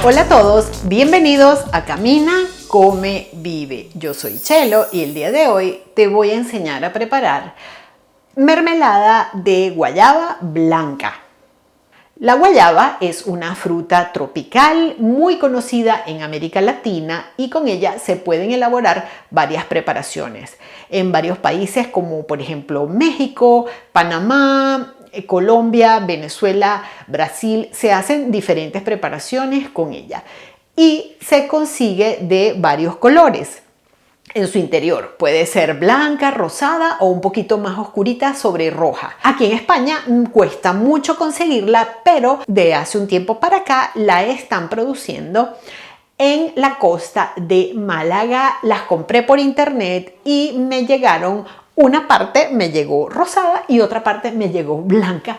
Hola a todos, bienvenidos a Camina, Come, Vive. Yo soy Chelo y el día de hoy te voy a enseñar a preparar mermelada de guayaba blanca. La guayaba es una fruta tropical muy conocida en América Latina y con ella se pueden elaborar varias preparaciones. En varios países como por ejemplo México, Panamá, Colombia, Venezuela, Brasil, se hacen diferentes preparaciones con ella y se consigue de varios colores. En su interior puede ser blanca, rosada o un poquito más oscurita sobre roja. Aquí en España cuesta mucho conseguirla, pero de hace un tiempo para acá la están produciendo en la costa de Málaga. Las compré por internet y me llegaron. Una parte me llegó rosada y otra parte me llegó blanca.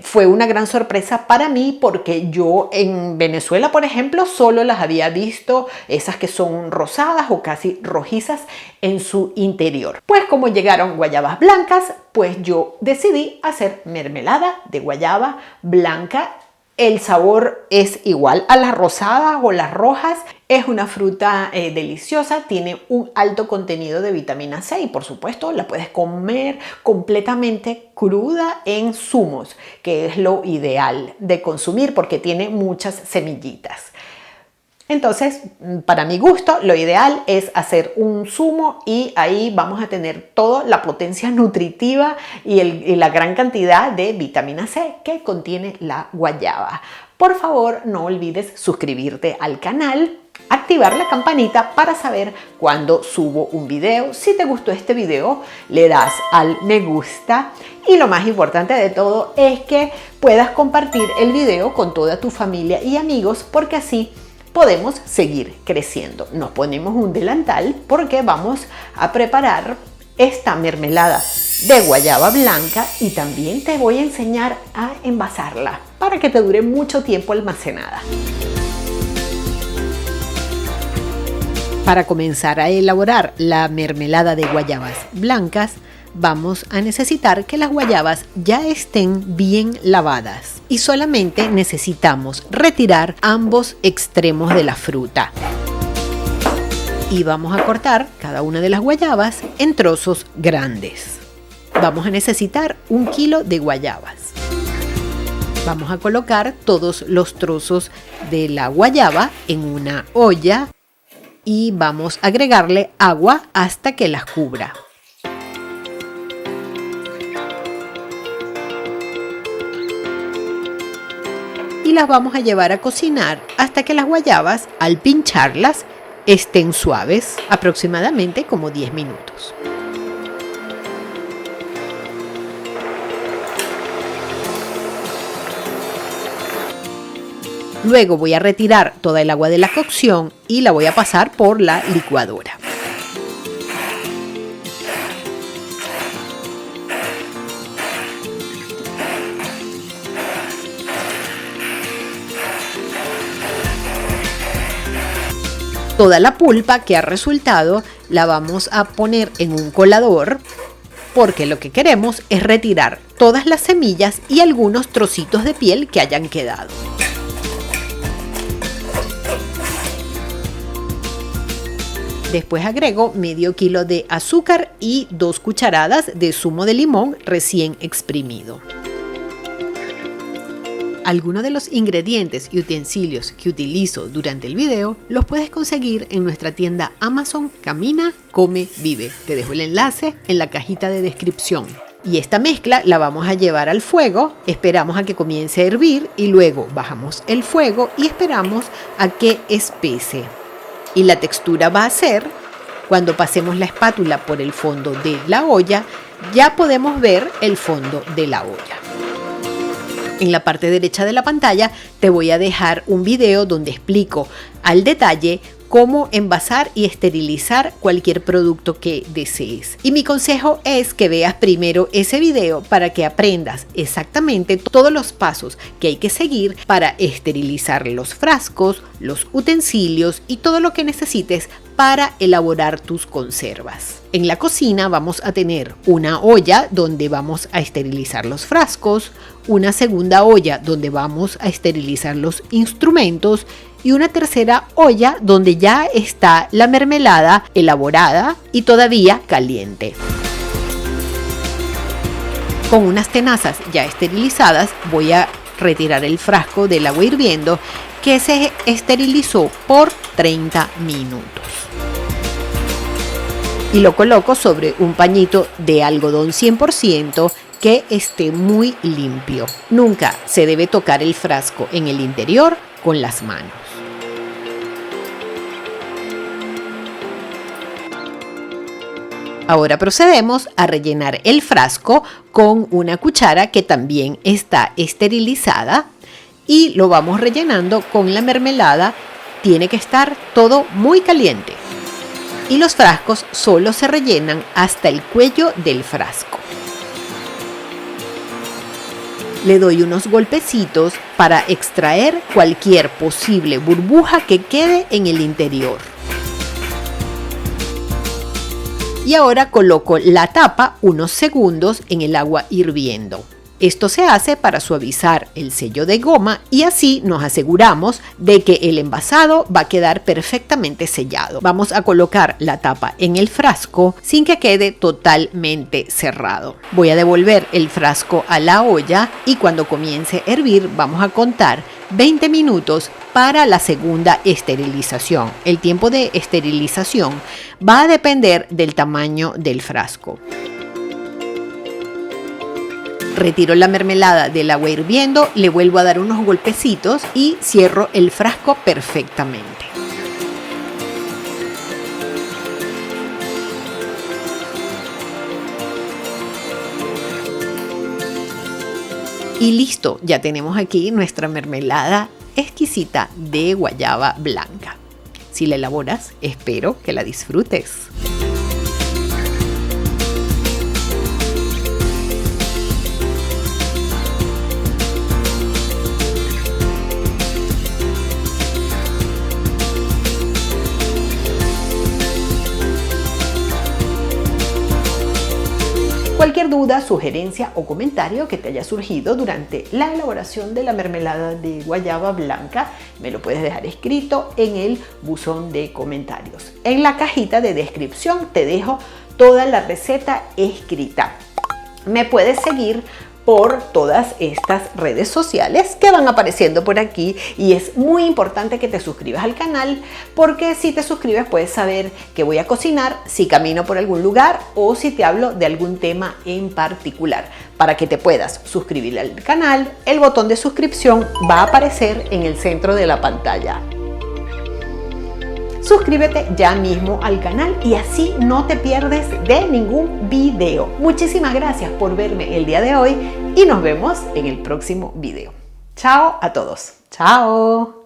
Fue una gran sorpresa para mí porque yo en Venezuela, por ejemplo, solo las había visto esas que son rosadas o casi rojizas en su interior. Pues como llegaron guayabas blancas, pues yo decidí hacer mermelada de guayaba blanca. El sabor es igual a las rosadas o las rojas. Es una fruta deliciosa, tiene un alto contenido de vitamina C y por supuesto la puedes comer completamente cruda en zumos, que es lo ideal de consumir porque tiene muchas semillitas. Entonces, para mi gusto, lo ideal es hacer un zumo y ahí vamos a tener toda la potencia nutritiva y la gran cantidad de vitamina C que contiene la guayaba. Por favor, no olvides suscribirte al canal, activar la campanita para saber cuando subo un video. Si te gustó este video, le das al me gusta y lo más importante de todo es que puedas compartir el video con toda tu familia y amigos porque así podemos seguir creciendo. Nos ponemos un delantal porque vamos a preparar esta mermelada de guayaba blanca y también te voy a enseñar a envasarla para que te dure mucho tiempo almacenada. Para comenzar a elaborar la mermelada de guayabas blancas, vamos a necesitar que las guayabas ya estén bien lavadas y solamente necesitamos retirar ambos extremos de la fruta. Y vamos a cortar cada una de las guayabas en trozos grandes. Vamos a necesitar 1 kilo de guayabas. Vamos a colocar todos los trozos de la guayaba en una olla y vamos a agregarle agua hasta que las cubra. Y las vamos a llevar a cocinar hasta que las guayabas, al pincharlas, estén suaves, aproximadamente como 10 minutos. Luego voy a retirar toda el agua de la cocción y la voy a pasar por la licuadora. Toda la pulpa que ha resultado la vamos a poner en un colador porque lo que queremos es retirar todas las semillas y algunos trocitos de piel que hayan quedado. Después agrego medio kilo de azúcar y 2 cucharadas de zumo de limón recién exprimido. Algunos de los ingredientes y utensilios que utilizo durante el video los puedes conseguir en nuestra tienda Amazon Camina, Come, Vive. Te dejo el enlace en la cajita de descripción. Y esta mezcla la vamos a llevar al fuego, esperamos a que comience a hervir y luego bajamos el fuego y esperamos a que espese. Y la textura va a ser, cuando pasemos la espátula por el fondo de la olla, ya podemos ver el fondo de la olla. En la parte derecha de la pantalla te voy a dejar un video donde explico al detalle cómo envasar y esterilizar cualquier producto que desees. Y mi consejo es que veas primero ese video para que aprendas exactamente todos los pasos que hay que seguir para esterilizar los frascos, los utensilios y todo lo que necesites para elaborar tus conservas. En la cocina vamos a tener una olla donde vamos a esterilizar los frascos, una segunda olla donde vamos a esterilizar los instrumentos y una tercera olla donde ya está la mermelada elaborada y todavía caliente. Con unas tenazas ya esterilizadas voy a retirar el frasco del agua hirviendo que se esterilizó por 30 minutos. Y lo coloco sobre un pañito de algodón 100% que esté muy limpio. Nunca se debe tocar el frasco en el interior con las manos. Ahora procedemos a rellenar el frasco con una cuchara que también está esterilizada y lo vamos rellenando con la mermelada. Tiene que estar todo muy caliente. Y los frascos solo se rellenan hasta el cuello del frasco. Le doy unos golpecitos para extraer cualquier posible burbuja que quede en el interior. Y ahora coloco la tapa unos segundos en el agua hirviendo. Esto se hace para suavizar el sello de goma y así nos aseguramos de que el envasado va a quedar perfectamente sellado. Vamos a colocar la tapa en el frasco sin que quede totalmente cerrado. Voy a devolver el frasco a la olla y cuando comience a hervir vamos a contar 20 minutos para la segunda esterilización. El tiempo de esterilización va a depender del tamaño del frasco. Retiro la mermelada del agua hirviendo, le vuelvo a dar unos golpecitos y cierro el frasco perfectamente. Y listo, ya tenemos aquí nuestra mermelada exquisita de guayaba blanca. Si la elaboras, espero que la disfrutes. Cualquier duda, sugerencia o comentario que te haya surgido durante la elaboración de la mermelada de guayaba blanca, me lo puedes dejar escrito en el buzón de comentarios. En la cajita de descripción te dejo toda la receta escrita. Me puedes seguir por todas estas redes sociales que van apareciendo por aquí y es muy importante que te suscribas al canal porque si te suscribes puedes saber que voy a cocinar, si camino por algún lugar o si te hablo de algún tema en particular. Para que te puedas suscribir al canal, el botón de suscripción va a aparecer en el centro de la pantalla. Suscríbete ya mismo al canal y así no te pierdes de ningún video. Muchísimas gracias por verme el día de hoy y nos vemos en el próximo video. Chao a todos. Chao.